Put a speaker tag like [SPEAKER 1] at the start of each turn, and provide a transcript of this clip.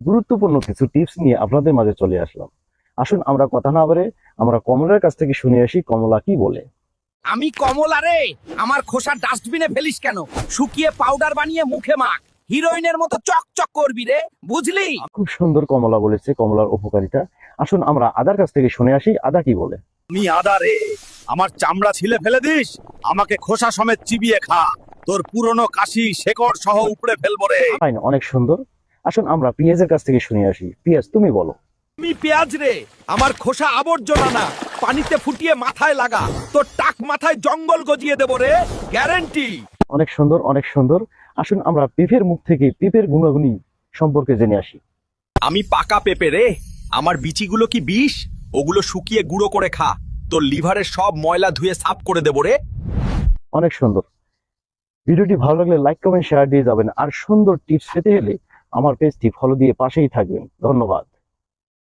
[SPEAKER 1] গুরুত্বপূর্ণ কিছু টিপস নিয়ে আপনাদের মাঝে চলে আসলাম। আসুন আমরা কথা না বলে আমরা কমলার কাছ থেকে শুনে আসি কমলা কি বলে।
[SPEAKER 2] আমি কমলা রে, আমার খোসা ডাস্টবিনে ফেলিস কেন? শুকিয়ে পাউডার বানিয়ে মুখে মাখ, হিরোইনের মতো চকচক করবি রে, বুঝলি?
[SPEAKER 1] খুব সুন্দর কমলা বলেছে কমলার উপকারিতা। আসুন আমরা আদার কাছ থেকে শুনে আসি আদা কি বলে।
[SPEAKER 3] আমি আদা রে, আমার চামড়া ছিলে ফেলে দিস, আমাকে খোসা সমেত চিবিয়ে খা, তোর পুরনো কাশি শেকড় সহ উপড়ে ফেলবো রে।
[SPEAKER 1] ফাইন, অনেক সুন্দর। আসুন আমরা পেঁয়াজের কাছ থেকে শুনে আসি। পেঁয়াজ তুমি বলো।
[SPEAKER 2] আমি পেঁয়াজ রে, আমার খোসা আবর্জনা না, পানিতে ফুটিয়ে মাথায় লাগা, তোর টাক মাথায় জঙ্গল গজিয়ে দেবো রে, গ্যারান্টি।
[SPEAKER 1] অনেক সুন্দর, অনেক সুন্দর। আসুন আমরা পেঁপের মুখ থেকে পেঁপের গুণাগুণী সম্পর্কে জেনে আসি।
[SPEAKER 3] আমি পাকা পেঁপে রে, আমার বিচিগুলো কি বিষ? ওগুলো শুকিয়ে গুঁড়ো করে খা, তোর লিভারের সব ময়লা ধুয়ে সাফ করে দেবো রে।
[SPEAKER 1] অনেক সুন্দর। ভিডিওটি ভালো লাগলে লাইক কমেন্ট শেয়ার দিয়ে যাবেন। আর সুন্দর টিপস পেতে হলে আমার পেজটি ফলো দিয়ে পাশেই থাকবেন। ধন্যবাদ।